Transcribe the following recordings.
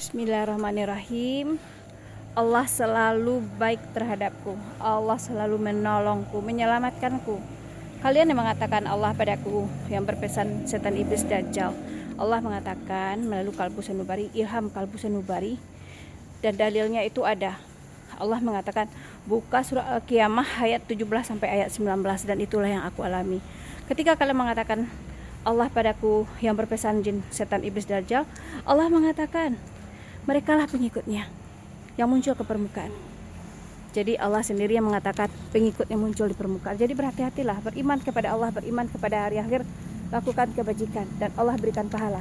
Bismillahirrahmanirrahim. Allah selalu baik terhadapku. Allah selalu menolongku, menyelamatkanku. Kalian yang mengatakan Allah padaku, yang berpesan setan iblis dajjal. Allah mengatakan melalui Kalbu Sanubari, ilham Kalbu Sanubari, dan dalilnya itu ada. Allah mengatakan buka surah Al-Qiyamah ayat 17 sampai ayat 19, dan itulah yang aku alami. Ketika kalian mengatakan Allah padaku, yang berpesan jin setan iblis dajjal, Allah mengatakan merekalah pengikutnya yang muncul ke permukaan. Jadi Allah sendiri yang mengatakan pengikut yang muncul di permukaan. Jadi berhati-hatilah, beriman kepada Allah, beriman kepada hari akhir, lakukan kebajikan, dan Allah berikan pahala.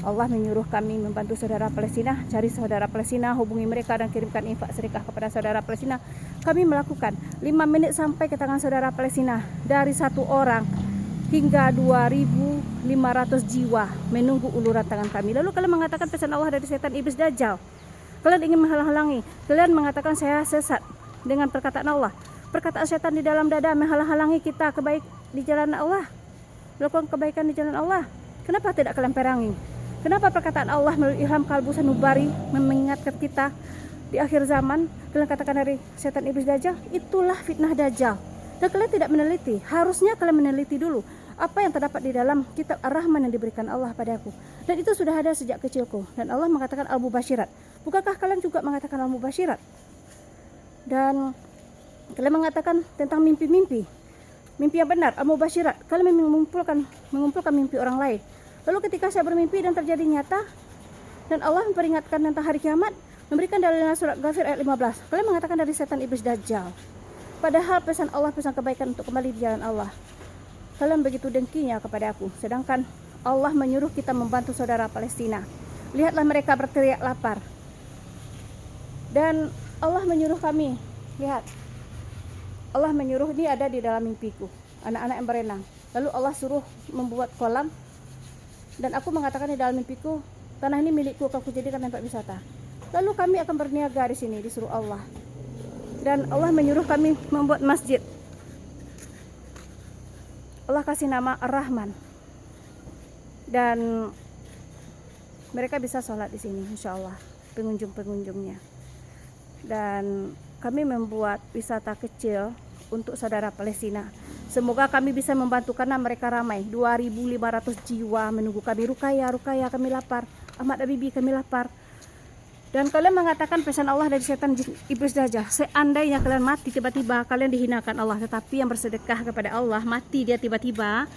Allah menyuruh kami membantu saudara Palestina, cari saudara Palestina, hubungi mereka dan kirimkan infak sedekah kepada saudara Palestina. Kami melakukan 5 menit sampai ke tangan saudara Palestina, dari 1 orang hingga 2.500 jiwa menunggu uluran tangan kami. Lalu kalian mengatakan pesan Allah dari setan iblis dajjal. Kalian ingin menghalang-halangi. Kalian mengatakan saya sesat dengan perkataan Allah. Perkataan setan di dalam dada menghalang-halangi kita kebaik di jalan Allah, melakukan kebaikan di jalan Allah. Kenapa tidak kalian perangi? Kenapa perkataan Allah melalui ilham Kalbu Sanubari mengingatkan kita di akhir zaman? Kalian katakan dari setan iblis dajjal, itulah fitnah dajjal. Dan kalian tidak meneliti. Harusnya kalian meneliti dulu apa yang terdapat di dalam kitab Ar-Rahman yang diberikan Allah padaku. Dan itu sudah ada sejak kecilku. Dan Allah mengatakan Al-Mubasyirat. Bukankah kalian juga mengatakan Al-Mubasyirat? Dan kalian mengatakan tentang mimpi-mimpi, mimpi yang benar, Al-Mubasyirat. Kalian mengumpulkan mimpi orang lain. Lalu ketika saya bermimpi dan terjadi nyata, dan Allah memperingatkan tentang hari kiamat, memberikan dalilnya surat Ghafir ayat 15. Kalian mengatakan dari setan iblis dajjal. Padahal pesan Allah, pesan kebaikan untuk kembali di jalan Allah. Kalian begitu dengkinya kepada aku. Sedangkan Allah menyuruh kita membantu saudara Palestina. Lihatlah mereka berteriak lapar. Dan Allah menyuruh kami. Lihat. Allah menyuruh, ini ada di dalam mimpiku. Anak-anak yang berenang. Lalu Allah suruh membuat kolam. Dan aku mengatakan di dalam mimpiku, tanah ini milikku, aku jadikan tempat wisata. Lalu kami akan berniaga di sini, disuruh Allah. Dan Allah menyuruh kami membuat masjid. Allah kasih nama Ar-Rahman. Dan mereka bisa sholat di sini, insya Allah, pengunjung-pengunjungnya. Dan kami membuat wisata kecil untuk saudara Palestina. Semoga kami bisa membantu karena mereka ramai. 2.500 jiwa menunggu kami. Rukaya, kami lapar. Ahmad Habibi, kami lapar. Dan kalian mengatakan pesan Allah dari setan iblis dajjal. Seandainya kalian mati tiba-tiba, kalian dihinakan Allah. Tetapi yang bersedekah kepada Allah, mati dia tiba-tiba,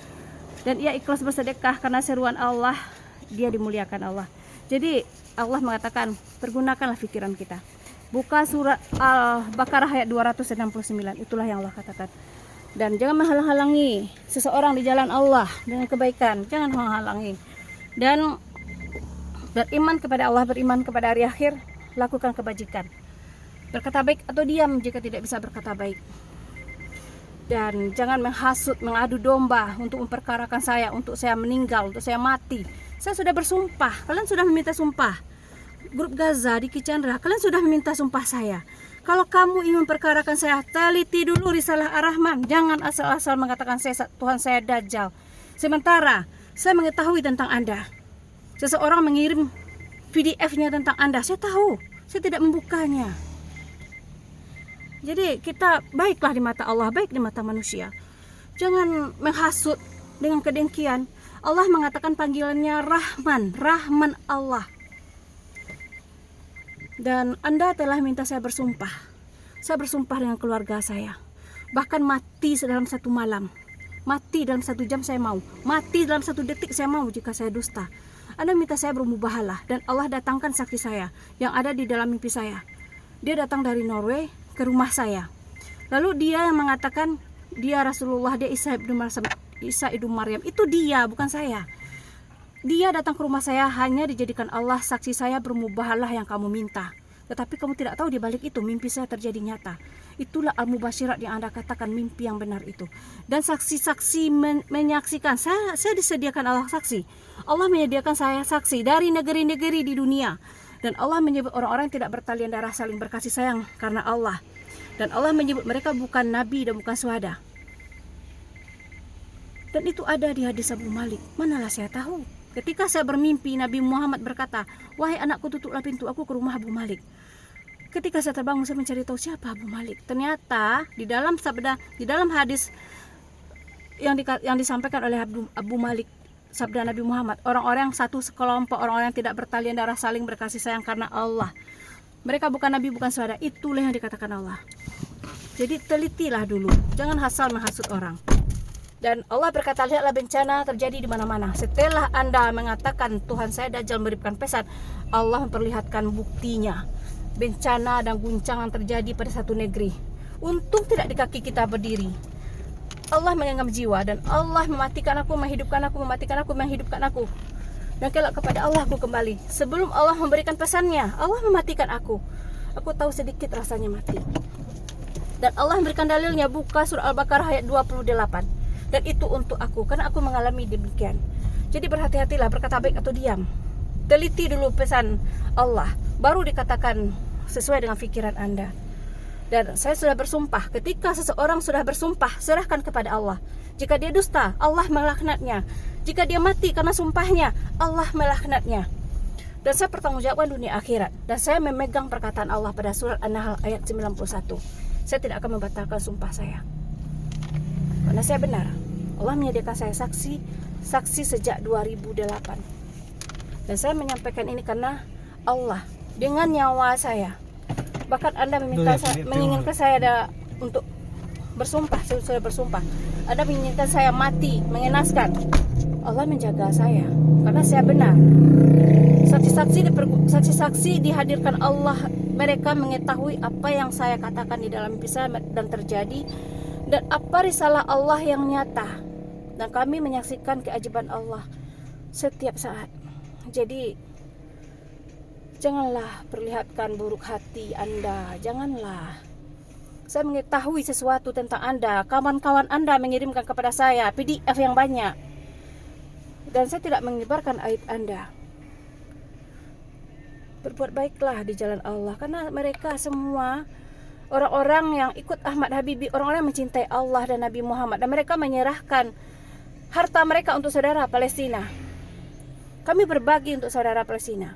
dan ia ikhlas bersedekah karena seruan Allah, dia dimuliakan Allah. Jadi Allah mengatakan, pergunakanlah pikiran kita. Buka surat Al-Baqarah ayat 269. Itulah yang Allah katakan. Dan jangan menghalang-halangi seseorang di jalan Allah dengan kebaikan. Jangan menghalangi. Dan beriman kepada Allah, beriman kepada hari akhir, lakukan kebajikan. Berkata baik atau diam jika tidak bisa berkata baik. Dan jangan menghasut, mengadu domba untuk memperkarakan saya, untuk saya meninggal, untuk saya mati. Saya sudah bersumpah, kalian sudah meminta sumpah. Grup Gaza di Kicandra, kalian sudah meminta sumpah saya. Kalau kamu ingin memperkarakan saya, teliti dulu risalah Ar-Rahman. Jangan asal-asal mengatakan Tuhan saya dajjal. Sementara saya mengetahui tentang Anda. Seseorang mengirim PDF-nya tentang Anda, saya tahu, saya tidak membukanya. Jadi kita baiklah di mata Allah, baik di mata manusia. Jangan menghasut dengan kedengkian. Allah mengatakan panggilannya Rahman, Rahman Allah. Dan Anda telah minta saya bersumpah. Saya bersumpah dengan keluarga saya. Bahkan mati dalam 1 malam. Mati dalam 1 jam saya mau. Mati dalam 1 detik saya mau jika saya dusta. Anda minta saya bermubahalah, dan Allah datangkan saksi saya yang ada di dalam mimpi saya. Dia datang dari Norway ke rumah saya. Lalu dia yang mengatakan dia Rasulullah, dia Isa ibnu Maryam. Itu dia, bukan saya. Dia datang ke rumah saya hanya dijadikan Allah saksi saya bermubahalah yang kamu minta. Tetapi kamu tidak tahu di balik itu mimpi saya terjadi nyata. Itulah Al-Mubasyirat yang Anda katakan mimpi yang benar itu. Dan saksi-saksi menyaksikan. Saya disediakan Allah saksi. Allah menyediakan saya saksi dari negeri-negeri di dunia. Dan Allah menyebut orang-orang yang tidak bertalian darah saling berkasih sayang karena Allah. Dan Allah menyebut mereka bukan nabi dan bukan syuhada. Dan itu ada di hadis Abu Malik. Manalah saya tahu. Ketika saya bermimpi, Nabi Muhammad berkata, "Wahai anakku, tutuplah pintu, aku ke rumah Abu Malik." Ketika saya terbangun, saya mencari tahu siapa Abu Malik. Ternyata di dalam hadis yang disampaikan oleh Abu Malik, sabda Nabi Muhammad, orang-orang satu sekelompok, orang-orang yang tidak bertalian darah saling berkasih sayang karena Allah. Mereka bukan nabi, bukan saudara. Itulah yang dikatakan Allah. Jadi telitilah dulu, jangan asal menghasut orang. Dan Allah berkata, lihatlah bencana terjadi di mana-mana. Setelah Anda mengatakan Tuhan saya Dajjal memberikan pesan, Allah memperlihatkan buktinya. Bencana dan guncangan terjadi pada satu negeri. Untung tidak di kaki kita berdiri. Allah mengenggam jiwa dan Allah mematikan aku, menghidupkan aku, mematikan aku, menghidupkan aku. Dan kelak kepada Allah aku kembali. Sebelum Allah memberikan pesannya, Allah mematikan aku. Aku tahu sedikit rasanya mati. Dan Allah memberikan dalilnya, buka surah Al-Baqarah ayat 28. Dan itu untuk aku, karena aku mengalami demikian. Jadi berhati-hatilah berkata baik atau diam. Teliti dulu pesan Allah, baru dikatakan sesuai dengan pikiran Anda. Dan saya sudah bersumpah, ketika seseorang sudah bersumpah, serahkan kepada Allah. Jika dia dusta, Allah melaknatnya. Jika dia mati karena sumpahnya, Allah melaknatnya. Dan saya bertanggungjawab dunia akhirat. Dan saya memegang perkataan Allah pada surat An-Nahl ayat 91. Saya tidak akan membatalkan sumpah saya, karena saya benar. Allah menyediakan saya saksi sejak 2008. Dan saya menyampaikan ini karena Allah dengan nyawa saya. Bahkan Anda menginginkan saya untuk bersumpah, saya sudah bersumpah. Anda menginginkan saya mati, mengenaskan. Allah menjaga saya karena saya benar. Saksi-saksi dihadirkan Allah. Mereka mengetahui apa yang saya katakan di dalam kisah dan terjadi, dan apa risalah Allah yang nyata. Dan kami menyaksikan keajaiban Allah setiap saat. Jadi janganlah perlihatkan buruk hati Anda, janganlah. Saya mengetahui sesuatu tentang Anda. Kawan-kawan Anda mengirimkan kepada saya PDF yang banyak. Dan saya tidak menyebarkan aib Anda. Berbuat baiklah di jalan Allah, karena mereka semua orang-orang yang ikut Ahmad Habibie, orang-orang yang mencintai Allah dan Nabi Muhammad, dan mereka menyerahkan harta mereka untuk saudara Palestina. Kami berbagi untuk saudara Palestina.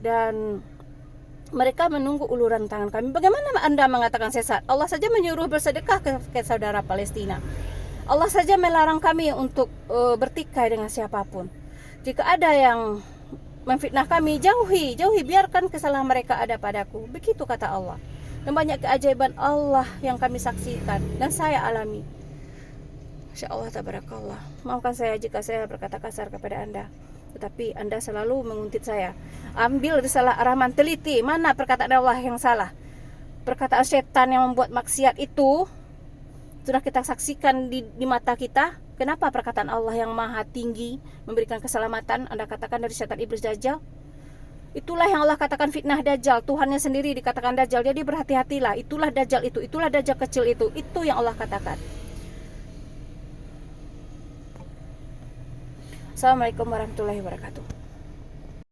Dan mereka menunggu uluran tangan kami. Bagaimana Anda mengatakan sesat? Allah saja menyuruh bersedekah ke saudara Palestina. Allah saja melarang kami untuk bertikai dengan siapapun. Jika ada yang memfitnah kami, jauhi, biarkan kesalahan mereka ada padaku. Begitu kata Allah. Dan banyak keajaiban Allah yang kami saksikan dan saya alami. Insya Allah, tabarakallah. Maafkan saya jika saya berkata kasar kepada Anda, tetapi Anda selalu menguntit saya. Ambil risalah Ar-Rahman, teliti mana perkataan Allah yang salah. Perkataan setan yang membuat maksiat itu sudah kita saksikan di mata kita. Kenapa perkataan Allah yang maha tinggi memberikan keselamatan Anda katakan dari setan iblis Dajjal? Itulah yang Allah katakan fitnah Dajjal. Tuhannya sendiri dikatakan Dajjal. Jadi berhati-hatilah. Itulah Dajjal itu. Itulah Dajjal kecil itu. Itu yang Allah katakan. Assalamualaikum warahmatullahi wabarakatuh.